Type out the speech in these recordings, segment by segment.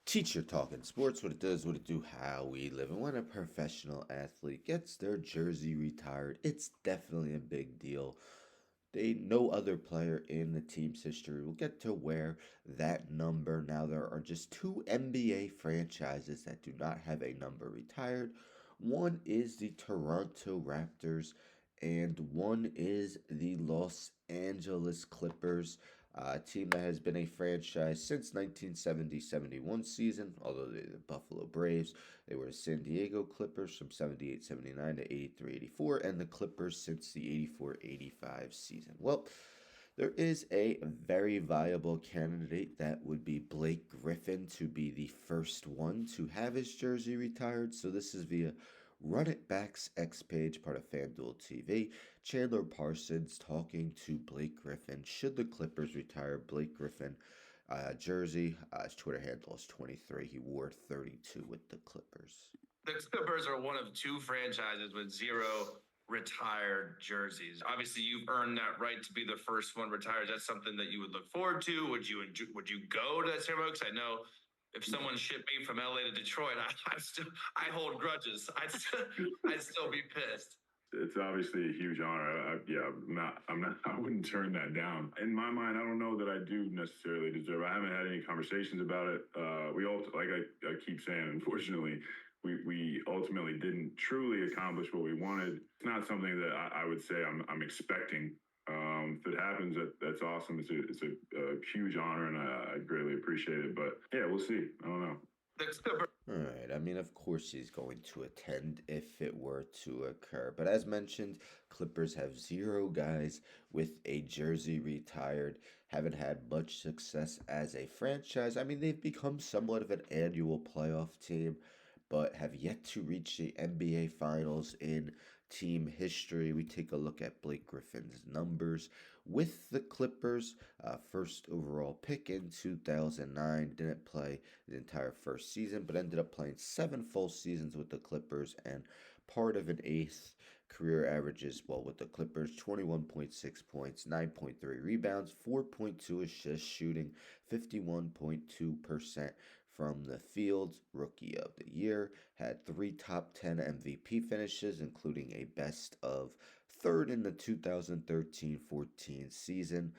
Teacher Talking Sports, what it does, what it do, how we live. And when a professional athlete gets their jersey retired, it's definitely a big deal. No other player in the team's history will get to wear that number. Now, there are just two NBA franchises that do not have a number retired. One is the Toronto Raptors, and one is the Los Angeles Clippers, a team that has been a franchise since 1970-71 season, although they're the Buffalo Braves. They were the San Diego Clippers from 78-79 to 83-84, and the Clippers since the 84-85 season. Well, there is a very viable candidate that would be Blake Griffin to be the first one to have his jersey retired. So this is via Run It Back's X page, part of FanDuel TV. Chandler Parsons talking to Blake Griffin. Should the Clippers retire Blake Griffin jersey? His Twitter handle is 23. He wore 32 with the Clippers. The Clippers are one of two franchises with zero retired jerseys. Obviously, you've earned that right to be the first one retired. That's something that you would look forward to. Would you go to that ceremony? Because I know if someone shipped me from LA to Detroit, I hold grudges. I'd still be pissed. It's obviously a huge honor. I wouldn't turn that down. In my mind, I don't know that I do necessarily deserve it. I haven't had any conversations about it. We all, like I keep saying, unfortunately, we ultimately didn't truly accomplish what we wanted. It's not something that I would say I'm expecting. If it happens, that's awesome. It's a huge honor, and I greatly appreciate it. But yeah, we'll see. I don't know. All right. I mean, of course he's going to attend if it were to occur. But as mentioned, Clippers have zero guys with a jersey retired. Haven't had much success as a franchise. I mean, they've become somewhat of an annual playoff team, but have yet to reach the NBA Finals in team history. We take a look at Blake Griffin's numbers with the Clippers. First overall pick in 2009. Didn't play the entire first season, but ended up playing 7 full seasons with the Clippers and part of an eighth. Career averages, well, with the Clippers, 21.6 points, 9.3 rebounds, 4.2 assists, shooting 51.2% from the field. Rookie of the year, had 3 top 10 MVP finishes, including a best of third in the 2013-14 season.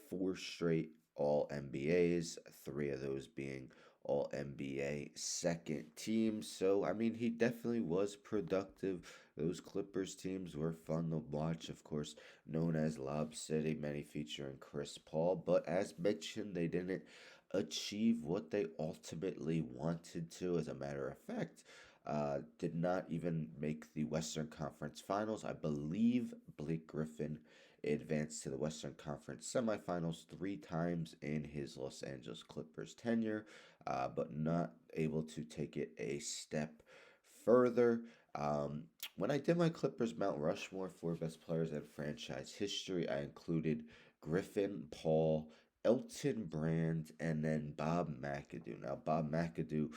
4 straight All NBAs, 3 of those being All NBA second team. So, I mean, he definitely was productive. Those Clippers teams were fun to watch, of course, known as Lob City, many featuring Chris Paul. But as mentioned, they didn't achieve what they ultimately wanted to. As a matter of fact, did not even make the Western Conference Finals. I believe Blake Griffin advanced to the Western Conference semifinals 3 times in his Los Angeles Clippers tenure, but not able to take it a step further. When I did my Clippers Mount Rushmore for best players in franchise history, I included Griffin, Paul, Elton Brand, and then Bob McAdoo. Now, Bob McAdoo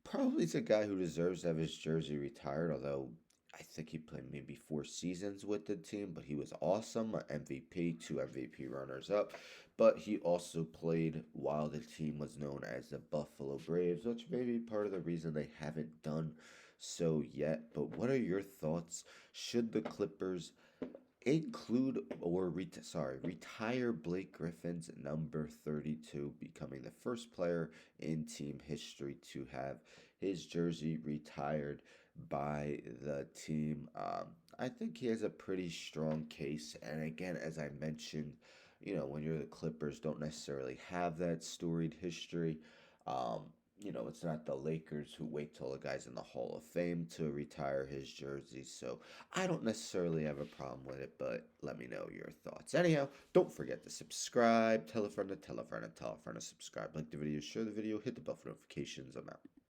probably is a guy who deserves to have his jersey retired, although I think he played maybe 4 seasons with the team, but he was awesome. MVP, 2 MVP runners up. But he also played while the team was known as the Buffalo Braves, which may be part of the reason they haven't done so yet. But what are your thoughts? Should the Clippers include or retire Blake Griffin's number 32, becoming the first player in team history to have his jersey retired by the team? I think he has a pretty strong case, and again, as I mentioned, when you're the Clippers, don't necessarily have that storied history. It's not the Lakers who wait till the guy's in the Hall of Fame to retire his jersey. So I don't necessarily have a problem with it, but let me know your thoughts. Anyhow, don't forget to subscribe, tell a friend to tell a friend to tell a friend to subscribe, like the video, share the video, hit the bell for notifications. I'm out.